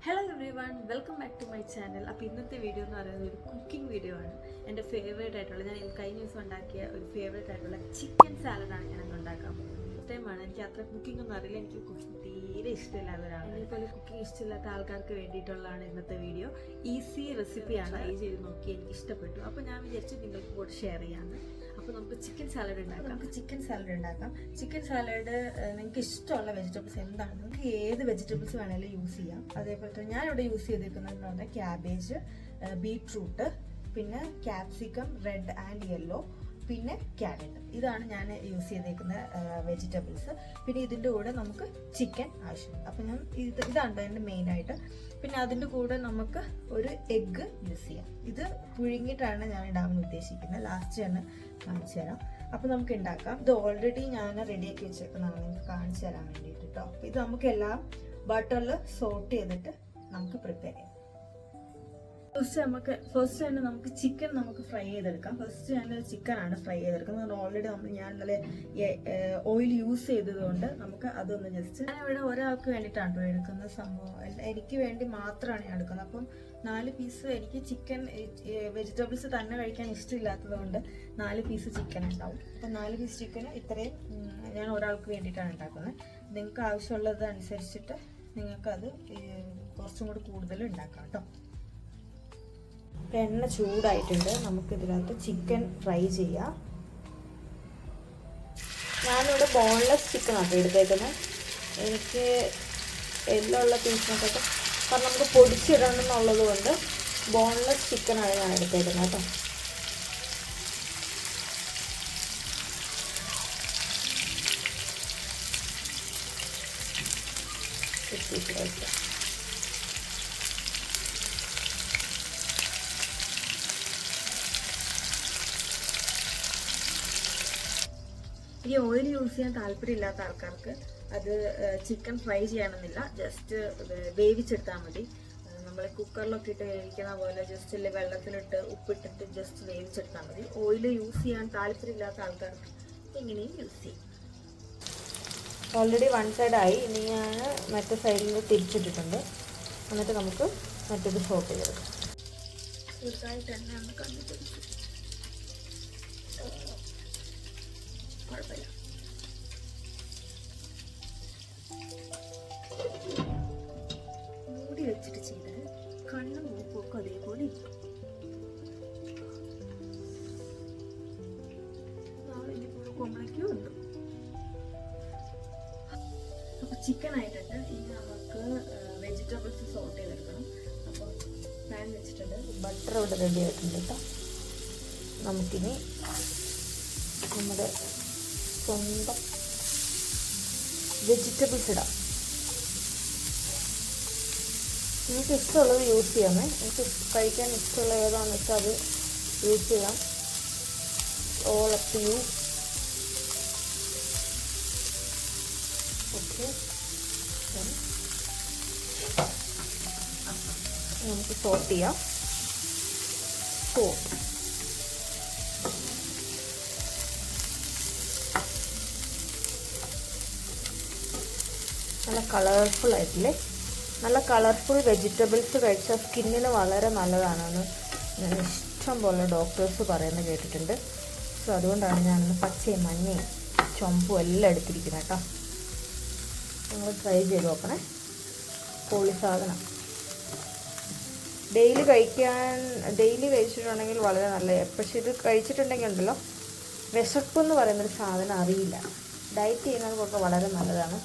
Hello everyone, welcome back to my channel. അപ്പോൾ ഇന്നത്തെ video എന്ന് പറയുന്നത് ഒരു കുക്കിംഗ് വീഡിയോ ആണ്. എൻ്റെ ഫേവറേറ്റ് ആയിട്ടുള്ള, ഞാൻ കഴിഞ്ഞ ദിവസം ഉണ്ടാക്കിയ ഒരു ഫേവറേറ്റ് ആയിട്ടുള്ള ചിക്കൻ സാലഡാണ് ഞാനത് ഉണ്ടാക്കാൻ പോകുന്നത്. ടൈമാണ്. എനിക്ക് അത്ര കുക്കിംഗ് ഒന്നും അറിയില്ല, എനിക്ക് കുക്കിംഗ് തീരെ ഇഷ്ടമില്ലാത്തവരാണ്. അതേപോലെ കുക്കിംഗ് ഇഷ്ടമില്ലാത്ത ആൾക്കാർക്ക് വേണ്ടിയിട്ടുള്ളതാണ് ഇന്നത്തെ വീഡിയോ. ഈസി റെസിപ്പിയാണ്, ട്രൈ ചെയ്ത് നോക്കി എനിക്ക് ഇഷ്ടപ്പെട്ടു. അപ്പോൾ ഞാൻ വിചാരിച്ചു നിങ്ങൾക്ക് കൂടെ ഷെയർ ചെയ്യാമെന്ന്. അപ്പോൾ നമുക്ക് ചിക്കൻ സാലഡ് ഉണ്ടാക്കാം. ചിക്കൻ സാലഡ് നിങ്ങൾക്ക് ഇഷ്ടമുള്ള വെജിറ്റബിൾസ് എന്താണ്, നിങ്ങൾക്ക് ഏത് വെജിറ്റബിൾസ് വേണമെങ്കിലും യൂസ് ചെയ്യാം. അതേപോലെ തന്നെ ഞാനിവിടെ യൂസ് ചെയ്തിരിക്കുന്നതെന്ന് പറഞ്ഞാൽ ക്യാബേജ്, ബീട്രൂട്ട്, പിന്നെ ക്യാപ്സിക്കം റെഡ് ആൻഡ് യെല്ലോ, പിന്നെ ക്യാരറ്റ്. ഇതാണ് ഞാൻ യൂസ് ചെയ്തേക്കുന്ന വെജിറ്റബിൾസ്. പിന്നെ ഇതിൻ്റെ കൂടെ നമുക്ക് ചിക്കൻ ആവശ്യമുണ്ട്. അപ്പം ഞാൻ ഇതാണ് എൻ്റെ മെയിനായിട്ട്. പിന്നെ അതിൻ്റെ കൂടെ നമുക്ക് ഒരു എഗ്ഗ് യൂസ് ചെയ്യാം. ഇത് പുഴുങ്ങിയിട്ടാണ് ഞാൻ ഇടാമെന്ന് ഉദ്ദേശിക്കുന്നത്. ലാസ്റ്റ് ഞാൻ കാണിച്ചു തരാം. അപ്പോൾ നമുക്ക് ഉണ്ടാക്കാം. ഇത് ഓൾറെഡി ഞാൻ റെഡിയാക്കി വെച്ചേക്കുന്നതാണ് നിങ്ങൾക്ക് കാണിച്ചു തരാൻ വേണ്ടിയിട്ട് കേട്ടോ. അപ്പോൾ ഇത് നമുക്കെല്ലാം ബട്ടറിൽ സോട്ട് ചെയ്തിട്ട് നമുക്ക് പ്രിപ്പയർ ചെയ്യാം. ഫസ്റ്റ് തന്നെ നമുക്ക് ചിക്കൻ ഫ്രൈ ചെയ്തെടുക്കാം. ഫസ്റ്റ് ഞാൻ ചിക്കനാണ് ഫ്രൈ ചെയ്തെടുക്കുന്നത്. ഓൾറെഡി ഞാൻ ഇന്നലെ ഓയിൽ യൂസ് ചെയ്തതുകൊണ്ട് നമുക്ക് അതൊന്ന് ജസ്റ്റ്, ഞാൻ ഇവിടെ ഒരാൾക്ക് വേണ്ടിയിട്ടാണ് എടുക്കുന്ന സംഭവം. എനിക്ക് വേണ്ടി മാത്രമാണ് ഞാൻ എടുക്കുന്നത്. അപ്പം 4 പീസ്, എനിക്ക് ചിക്കൻ വെജിറ്റബിൾസ് തന്നെ കഴിക്കാൻ ഇഷ്ടമില്ലാത്തത് കൊണ്ട് 4 പീസ് ചിക്കൻ ഉണ്ടാവും. അപ്പം 4 പീസ് ചിക്കന് ഇത്രയും ഞാൻ ഒരാൾക്ക് വേണ്ടിയിട്ടാണ് ഉണ്ടാക്കുന്നത്. നിങ്ങൾക്ക് ആവശ്യമുള്ളത് അനുസരിച്ചിട്ട് നിങ്ങൾക്കത് കുറച്ചും കൂടി കൂടുതൽ ഉണ്ടാക്കാം കേട്ടോ. എണ്ണ ചൂടായിട്ടുണ്ട്. നമുക്കിതിനകത്ത് ചിക്കൻ ഫ്രൈ ചെയ്യാം. ഞാനിവിടെ ബോൺലെസ് ചിക്കനാണ് എടുത്തേക്കുന്നത്. എനിക്ക് എല്ലുള്ള പീസിനൊക്കെ കാരണം നമുക്ക് പൊടിച്ചിടണം എന്നുള്ളത് കൊണ്ട് ബോൺലെസ് ചിക്കനാണ് ഞാൻ എടുത്തേക്കുന്നത് കേട്ടോ. ഈ ഓയിൽ യൂസ് ചെയ്യാൻ താല്പര്യമില്ലാത്ത ആൾക്കാർക്ക് അത് ചിക്കൻ ഫ്രൈ ചെയ്യണമെന്നില്ല, ജസ്റ്റ് വേവിച്ചെടുത്താൽ മതി. നമ്മൾ കുക്കറിലൊക്കെ ഇട്ട് വേവിക്കുന്ന പോലെ ജസ്റ്റ് വെള്ളത്തിലിട്ട് ഉപ്പിട്ടിട്ട് ജസ്റ്റ് വേവിച്ചെടുത്താൽ മതി. ഓയിൽ യൂസ് ചെയ്യാൻ താല്പര്യമില്ലാത്ത ആൾക്കാർക്ക് ഇങ്ങനെയും യൂസ് ചെയ്യും. ഓൾറെഡി 1 സൈഡായി. ഇനി ഞാൻ മറ്റേ സൈഡിൽ തിരിച്ചിട്ടിട്ടുണ്ട്. എന്നിട്ട് നമുക്ക് മറ്റേത് സോട്ട് ചെയ്തെടുക്കാം. ചെറുതായിട്ട് തന്നെ ഒന്ന് കണ്ടിട്ട് കുഴപ്പമില്ല. മൂടി വെച്ചിട്ട് ചെയ്താൽ കണ്ണും മൂക്കൊക്കെ അതേപോലെ ഇരിക്കും. കുമ്പളയ്ക്കും ഉണ്ട്. അപ്പൊ ചിക്കൻ ആയിട്ടുണ്ട്. ഇനി നമുക്ക് വെജിറ്റബിൾസ് സോട്ട് ചെയ്തെടുക്കണം. അപ്പോൾ പാൻ വെച്ചിട്ടുണ്ട്. ബട്ടർ ഇവിടെ റെഡി ആയിട്ടുണ്ട് കേട്ടോ. നമുക്കിനി നമ്മുടെ സ്വന്തം വെജിറ്റബിൾസ് ഇടാം. നിങ്ങൾക്ക് ഇഷ്ടമുള്ളത് യൂസ് ചെയ്യാമേ. എനിക്ക് കഴിക്കാൻ ഇഷ്ടമുള്ള ഏതാണെന്ന് വെച്ചാൽ അത് യൂസ് ചെയ്യാം. All up to you. Okay, നമുക്ക് സോട്ട് ചെയ്യാം. നല്ല കളർഫുൾ ആയിട്ടില്ലേ? നല്ല കളർഫുൾ വെജിറ്റബിൾസ് കഴിച്ചാൽ സ്കിന്നിന് വളരെ നല്ലതാണെന്ന് ഞാൻ ഇഷ്ടം പോലെ ഡോക്ടേഴ്സ് പറയുന്നത് കേട്ടിട്ടുണ്ട്. സോ അതുകൊണ്ടാണ് ഞാനിന്ന് പച്ചയും മഞ്ഞയും ചുമപ്പും എല്ലാം എടുത്തിരിക്കുന്നത് കേട്ടോ. നിങ്ങൾ ട്രൈ ചെയ്ത് നോക്കണേ. പൊളി സാധനം. ഡെയിലി കഴിച്ചിട്ടുണ്ടെങ്കിൽ വളരെ നല്ലതാണ്. പക്ഷെ ഇത് കഴിച്ചിട്ടുണ്ടെങ്കിൽ ഉണ്ടല്ലോ, വിശപ്പ് എന്ന് പറയുന്നൊരു സാധനം അറിയില്ല. ഡയറ്റ് ചെയ്യുന്നവർക്കൊക്കെ വളരെ നല്ലതാണ്.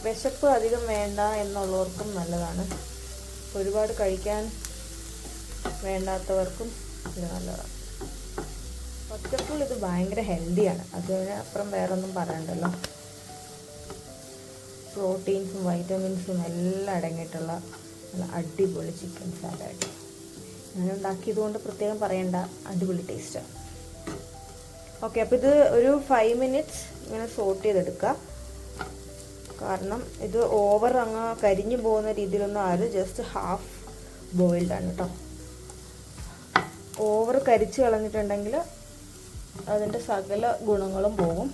വിശപ്പ് അധികം വേണ്ട എന്നുള്ളവർക്കും നല്ലതാണ്. ഒരുപാട് കഴിക്കാൻ വേണ്ടാത്തവർക്കും ഇത് നല്ലതാണ്. ഒറ്റപ്പോൾ ഇത് ഭയങ്കര ഹെൽത്തിയാണ്. അതിനപ്പുറം വേറൊന്നും പറയണ്ടല്ലോ. പ്രോട്ടീൻസും വൈറ്റമിൻസും എല്ലാം അടങ്ങിയിട്ടുള്ള നല്ല അടിപൊളി ചിക്കൻ സാലഡ്. ഞാൻ ഉണ്ടാക്കിയത് കൊണ്ട് പ്രത്യേകം പറയണ്ട, അടിപൊളി ടേസ്റ്റാണ്. ഓക്കെ, അപ്പോൾ ഇത് ഒരു 5 മിനിറ്റ്സ് ഇങ്ങനെ സോട്ട് ചെയ്തെടുക്കുക. കാരണം ഇത് ഓവർ അങ്ങ് കരിഞ്ഞു പോകുന്ന രീതിയിലൊന്നും ആരും, ജസ്റ്റ് ഹാഫ് ബോയിൽഡാണ് കേട്ടോ. ഓവർ കരിച്ച് കളഞ്ഞിട്ടുണ്ടെങ്കിൽ അതിൻ്റെ സകല ഗുണങ്ങളും പോകും.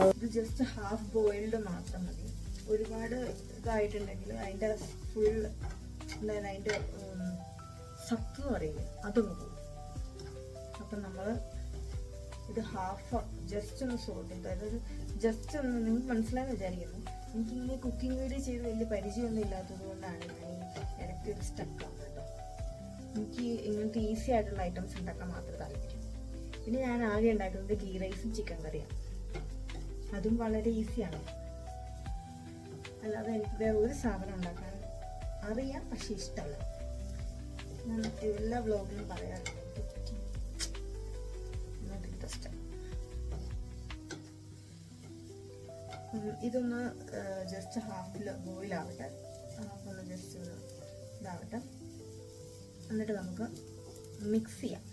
അത് ജസ്റ്റ് ഹാഫ് ബോയിൽഡ് മാത്രം മതി. ഒരുപാട് ഇതായിട്ടുണ്ടെങ്കിൽ അതിൻ്റെ ഫുൾ എന്തായാലും അതിൻ്റെ സത്ത് എന്ന് പറയുന്നത് അതൊന്ന് പോകും. അപ്പം നമ്മൾ ഇത് ഹാഫ് ജസ്റ്റ് ഒന്ന് സോട്ട് ചെയ്തു. അതായത് ജസ്റ്റ് ഒന്ന് നിങ്ങൾക്ക് മനസ്സിലായെന്ന് വിചാരിക്കുന്നു. എനിക്കിങ്ങനെ കുക്കിംഗ് വീഡിയോ ചെയ്ത് വലിയ പരിചയമൊന്നും ഇല്ലാത്തത് കൊണ്ടാണ് ഞാൻ ഈ ഇടയ്ക്ക് ഒരു സ്റ്റക്കാവുന്നത് കേട്ടോ. എനിക്ക് ഇങ്ങനത്തെ ഈസി ആയിട്ടുള്ള ഐറ്റംസ് ഉണ്ടാക്കാൻ മാത്രമേ താല്പര്യം. പിന്നെ ഞാൻ ആകെ ഉണ്ടാക്കുന്നത് ഗീ റൈസും ചിക്കൻ കറിയാണ്. അതും വളരെ ഈസിയാണ്. അല്ലാതെ എനിക്ക് വേറെ ഒരു സാധനം ഉണ്ടാക്കാൻ അറിയാം, പക്ഷെ ഇഷ്ടമല്ല. ഞാൻ എല്ലാ വ്ലോഗിലും പറയാറുണ്ട് ഇൻട്രസ്റ്റ്. ഇതൊന്ന് ജസ്റ്റ് ഹാഫിൽ ബോയിൽ ആവട്ടെ, ഹാഫൊന്ന് ജസ്റ്റ് ഒന്ന് ഇതാവട്ടെ. എന്നിട്ട് നമുക്ക് മിക്സ് ചെയ്യാം.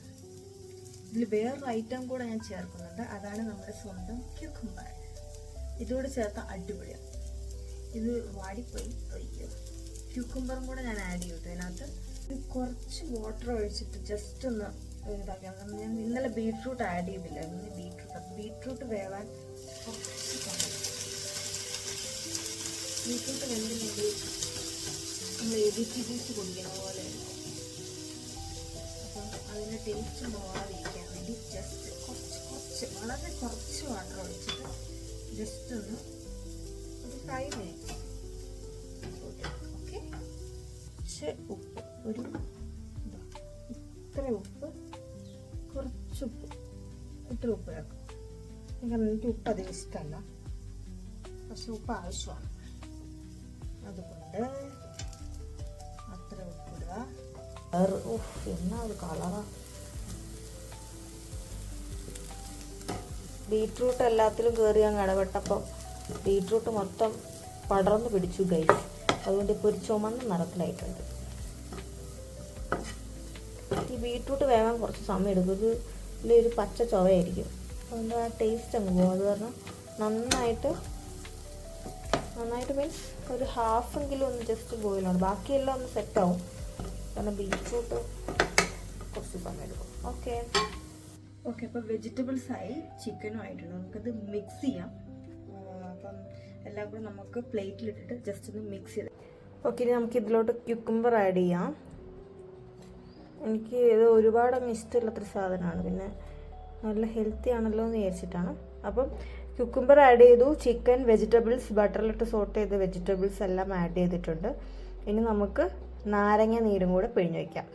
ഇതിൽ വേറൊരു ഐറ്റം കൂടെ ഞാൻ ചേർക്കുന്നുണ്ട്. അതാണ് നമ്മുടെ സ്വന്തം ക്യൂക്കമ്പർ. ഇതോട് ചേർത്ത അടിപൊളിയാണ്. ഇത് വാടിപ്പോയി. അയ്യോ, ക്യൂക്കമ്പറും കൂടെ ഞാൻ ആഡ് ചെയ്തു അതിനകത്ത്. കുറച്ച് വാട്ടർ ഒഴിച്ചിട്ട് ജസ്റ്റ് ഒന്ന് ഇതാക്കാം. ഞാൻ ഇന്നലെ ബീട്രൂട്ട് ആഡ് ചെയ്തില്ല. ഇന്ന് ബീട്രൂട്ട് വേവാൻ കുറച്ച് സമയം. ബീട്രൂട്ട് വെന്തില്ലെങ്കിൽ നമ്മൾ ABCDs കുടിക്കുന്ന പോലെ. അപ്പം അതിൻ്റെ ടേസ്റ്റ് മാറിയിരിക്കാൻ വേണ്ടി ജസ്റ്റ് കുറച്ച് വളരെ കുറച്ച് വാട്ടർ ഒഴിച്ചിട്ട് ജസ്റ്റ് ഒന്ന് ഒരു 5 minutes. ഓക്കെ, കുറച്ച് ഉപ്പ്, ഒരു ഇത്ര ഉപ്പ്, കുറച്ച് ഉപ്പ്, ഇത്ര ഉപ്പ് ചേർക്കും. കാരണം എനിക്ക് ഉപ്പ് അധികം ഇഷ്ടമല്ല, പക്ഷെ ഉപ്പ് ആവശ്യമാണ്. അതുകൊണ്ട് അത്ര ഉപ്പിടുക. എന്നാ ഒരു കളറാ. ബീട്രൂട്ട് എല്ലാത്തിലും കയറി അങ്ങ് ഇടപെട്ടപ്പം ബീട്രൂട്ട് മൊത്തം പടർന്ന് പിടിച്ചു ഗൈസ്. അതുകൊണ്ട് ഇപ്പോൾ ഒരു ചുമന്ന നിറത്തിലായിട്ടുണ്ട്. ഈ ബീട്രൂട്ട് വേവാൻ കുറച്ച് സമയം എടുക്കും. ഇതിലൊരു പച്ച ചുവയായിരിക്കും. അതുകൊണ്ട് ആ ടേസ്റ്റ് അങ്ങ് പോകും. അത് കാരണം നന്നായിട്ട് മീൻസ് ഒരു ഹാഫെങ്കിലും ഒന്ന് ജസ്റ്റ് ബോയിലാണ്. ബാക്കിയെല്ലാം ഒന്ന് സെറ്റാവും. കാരണം ബീട്രൂട്ട് കുറച്ച് സമയം എടുക്കും. ഓക്കെ, അപ്പോൾ വെജിറ്റബിൾസായി, ചിക്കനും ആയിട്ടുണ്ട്. നമുക്കത് മിക്സ് ചെയ്യാം. അപ്പം എല്ലാം കൂടെ നമുക്ക് പ്ലേറ്റിലിട്ടിട്ട് ജസ്റ്റ് ഒന്ന് മിക്സ് ചെയ്ത്. ഓക്കെ, ഇനി നമുക്ക് ഇതിലോട്ട് ക്യൂക്കമ്പർ ആഡ് ചെയ്യാം. എനിക്ക് ഇത് ഒരുപാടങ്ങ് ഇഷ്ടമില്ലാത്തൊരു സാധനമാണ്. പിന്നെ നല്ല ഹെൽത്തി ആണല്ലോ എന്ന് വിചാരിച്ചിട്ടാണ്. അപ്പം ക്യൂക്കമ്പർ ആഡ് ചെയ്തു. ചിക്കൻ, വെജിറ്റബിൾസ്, ബട്ടറിലിട്ട് സോട്ട് ചെയ്ത വെജിറ്റബിൾസ് എല്ലാം ആഡ് ചെയ്തിട്ടുണ്ട്. ഇനി നമുക്ക് നാരങ്ങ നീരും കൂടെ പിഴിഞ്ഞ് വയ്ക്കാം.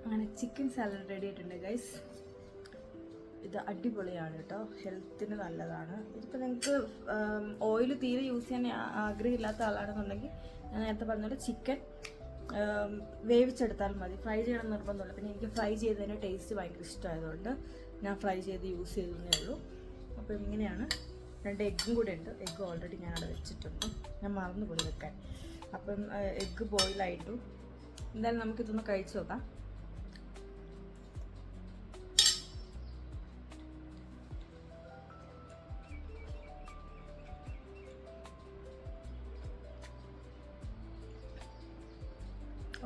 അങ്ങനെ ചിക്കൻ സാലഡ് റെഡി ആയിട്ടുണ്ട് ഗൈസ്. ഇത് അടിപൊളിയാണ് കേട്ടോ, ഹെൽത്തിന് നല്ലതാണ്. ഇതിപ്പോൾ നിങ്ങൾക്ക് ഓയിൽ തീരെ യൂസ് ചെയ്യാൻ ആഗ്രഹമില്ലാത്ത ആളാണെന്നുണ്ടെങ്കിൽ ഞാൻ നേരത്തെ പറഞ്ഞ ചിക്കൻ വേവിച്ചെടുത്താൽ മതി. ഫ്രൈ ചെയ്യണം നിർബന്ധമില്ല. പിന്നെ എനിക്ക് ഫ്രൈ ചെയ്തതിൻ്റെ ടേസ്റ്റ് ഭയങ്കര ഇഷ്ടമായതുകൊണ്ട് ഞാൻ ഫ്രൈ ചെയ്ത് യൂസ് ചെയ്തതേ ഉള്ളൂ. അപ്പോൾ ഇങ്ങനെയാണ്. 2 എഗ്ഗും കൂടെ ഉണ്ട്. എഗ്ഗ് ഓൾറെഡി ഞാനവിടെ വെച്ചിട്ടുണ്ട്. ഞാൻ മറന്നുപോയി വെക്കാൻ. അപ്പം എഗ്ഗ് ബോയിലായിട്ടു. എന്തായാലും നമുക്കിതൊന്ന് കഴിച്ചു നോക്കാം.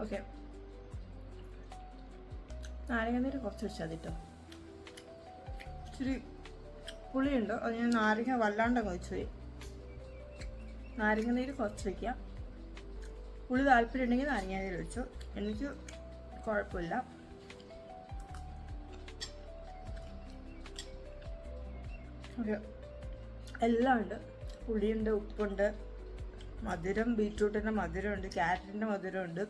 ഓക്കെ, നാരങ്ങനീര് കുറച്ച് വെച്ചാൽ മതി കേട്ടോ. ഇച്ചിരി പുളിയുണ്ട്, അത് ഞാൻ നാരങ്ങ വല്ലാണ്ടങ്ങ് വെച്ച് പോയി. നാരങ്ങനീര് കുറച്ച് വയ്ക്കുക. പുളി താല്പര്യം ഉണ്ടെങ്കിൽ നാരങ്ങനീര് വെച്ചു. എനിക്ക് കുഴപ്പമില്ല. ഓക്കെ, എല്ലാം ഉണ്ട്. പുളിയുണ്ട്, ഉപ്പുണ്ട്, മധുരം, ബീട്രൂട്ടിൻ്റെ മധുരമുണ്ട്, ക്യാരറ്റിൻ്റെ മധുരമുണ്ട്.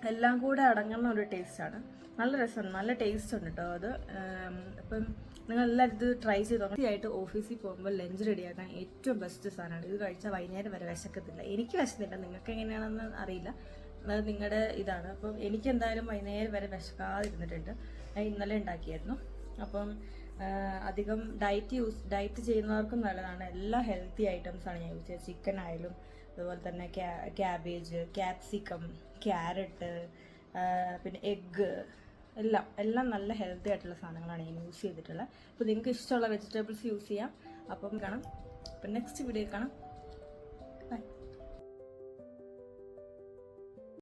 എല്ലാം കൂടെ അടങ്ങുന്ന ഒരു ടേസ്റ്റാണ്. നല്ല രസമാണ്, നല്ല ടേസ്റ്റ് ഉണ്ട് കേട്ടോ അത്. അപ്പം നിങ്ങളെല്ലാവരും ഇത് ട്രൈ ചെയ്ത് ആയിട്ട് ഓഫീസിൽ പോകുമ്പോൾ ലഞ്ച് റെഡിയാക്കാൻ ഏറ്റവും ബെസ്റ്റ് സാധനമാണ്. ഇത് കഴിച്ചാൽ വൈകുന്നേരം വരെ വിശക്കത്തില്ല. എനിക്ക് വിശന്നില്ല, നിങ്ങൾക്ക് എങ്ങനെയാണെന്ന് അറിയില്ല, അത് നിങ്ങളുടെ ഇതാണ്. അപ്പം എനിക്ക് എന്തായാലും വൈകുന്നേരം വരെ വിശക്കാതിരുന്നിട്ടുണ്ട്. ഞാൻ ഇന്നലെ ഉണ്ടാക്കിയായിരുന്നു. അപ്പം അധികം ഡയറ്റ് ചെയ്യുന്നവർക്കും നല്ലതാണ്. എല്ലാ ഹെൽത്തി ഐറ്റംസാണ് ഞാൻ യൂസ് ചെയ്തത്. ചിക്കൻ ആയാലും അതുപോലെ തന്നെ ക്യാബേജ്, ക്യാപ്സിക്കം, ക്യാരറ്റ്, പിന്നെ എഗ്ഗ്, എല്ലാം നല്ല ഹെൽത്തി ആയിട്ടുള്ള സാധനങ്ങളാണ് ഞാൻ യൂസ് ചെയ്തിട്ടുള്ളത്. അപ്പോൾ നിങ്ങൾക്ക് ഇഷ്ടമുള്ള വെജിറ്റബിൾസ് യൂസ് ചെയ്യാം. അപ്പം കാണാം. അപ്പം നെക്സ്റ്റ് വീഡിയോ കാണാം.